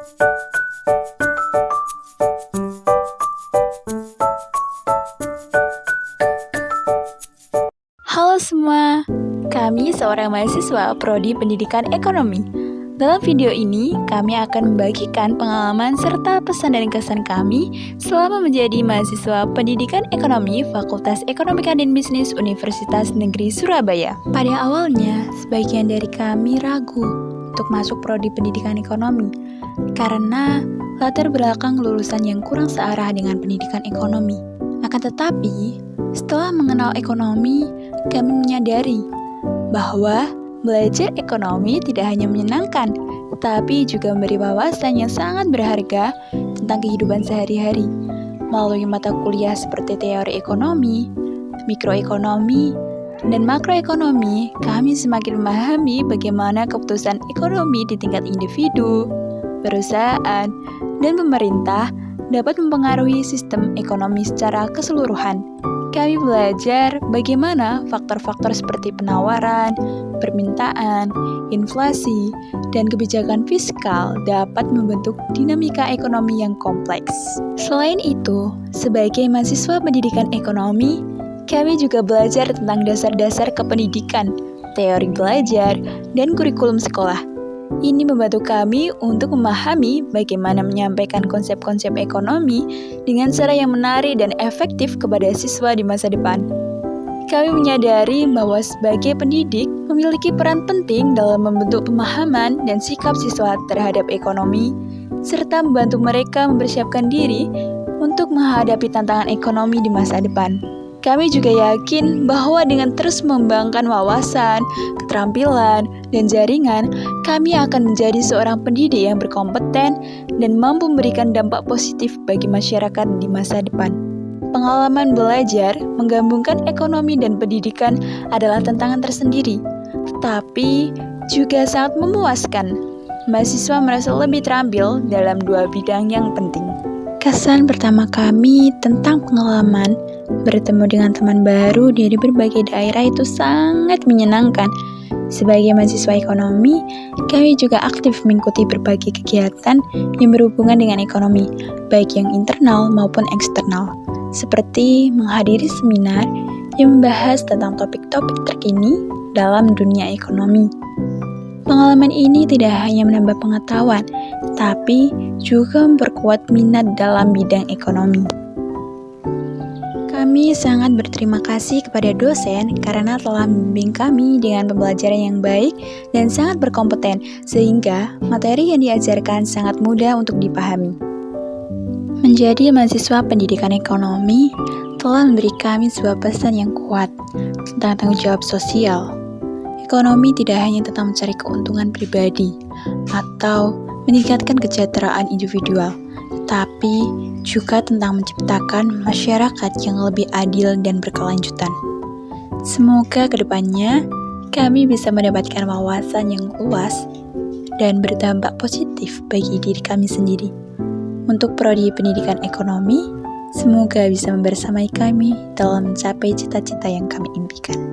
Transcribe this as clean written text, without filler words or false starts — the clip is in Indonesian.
Halo semua, kami seorang mahasiswa Prodi Pendidikan Ekonomi. Dalam video ini, kami akan membagikan pengalaman serta pesan dan kesan kami selama menjadi mahasiswa Pendidikan Ekonomi Fakultas Ekonomika dan Bisnis Universitas Negeri Surabaya. Pada awalnya, sebagian dari kami ragu untuk masuk Prodi Pendidikan Ekonomi karena latar belakang lulusan yang kurang searah dengan pendidikan ekonomi. Akan tetapi, setelah mengenal ekonomi, kami menyadari bahwa belajar ekonomi tidak hanya menyenangkan, tetapi juga memberi wawasan yang sangat berharga tentang kehidupan sehari-hari. Melalui mata kuliah seperti teori ekonomi, mikroekonomi, dan makroekonomi, kami semakin memahami bagaimana keputusan ekonomi di tingkat individu, perusahaan, dan pemerintah dapat mempengaruhi sistem ekonomi secara keseluruhan. Kami belajar bagaimana faktor-faktor seperti penawaran, permintaan, inflasi, dan kebijakan fiskal dapat membentuk dinamika ekonomi yang kompleks. Selain itu, sebagai mahasiswa pendidikan ekonomi, kami juga belajar tentang dasar-dasar kependidikan, teori belajar, dan kurikulum sekolah. Ini membantu kami untuk memahami bagaimana menyampaikan konsep-konsep ekonomi dengan cara yang menarik dan efektif kepada siswa di masa depan. Kami menyadari bahwa sebagai pendidik memiliki peran penting dalam membentuk pemahaman dan sikap siswa terhadap ekonomi, serta membantu mereka mempersiapkan diri untuk menghadapi tantangan ekonomi di masa depan. Kami juga yakin bahwa dengan terus mengembangkan wawasan, keterampilan, dan jaringan, kami akan menjadi seorang pendidik yang berkompeten dan mampu memberikan dampak positif bagi masyarakat di masa depan. Pengalaman belajar menggabungkan ekonomi dan pendidikan adalah tantangan tersendiri, tetapi juga sangat memuaskan. Mahasiswa merasa lebih terampil dalam dua bidang yang penting. Kesan pertama kami tentang pengalaman bertemu dengan teman baru dari berbagai daerah itu sangat menyenangkan. Sebagai mahasiswa ekonomi, kami juga aktif mengikuti berbagai kegiatan yang berhubungan dengan ekonomi, baik yang internal maupun eksternal, seperti menghadiri seminar yang membahas tentang topik-topik terkini dalam dunia ekonomi. Pengalaman ini tidak hanya menambah pengetahuan, tapi juga memperkuat minat dalam bidang ekonomi. Kami sangat berterima kasih kepada dosen karena telah membimbing kami dengan pembelajaran yang baik dan sangat berkompeten, sehingga materi yang diajarkan sangat mudah untuk dipahami. Menjadi mahasiswa pendidikan ekonomi telah memberi kami sebuah pesan yang kuat tentang tanggung jawab sosial. Ekonomi tidak hanya tentang mencari keuntungan pribadi atau meningkatkan kesejahteraan individual, tetapi juga tentang menciptakan masyarakat yang lebih adil dan berkelanjutan. Semoga kedepannya kami bisa mendapatkan wawasan yang luas dan berdampak positif bagi diri kami sendiri. Untuk Prodi Pendidikan Ekonomi, semoga bisa membersamai kami dalam mencapai cita-cita yang kami impikan.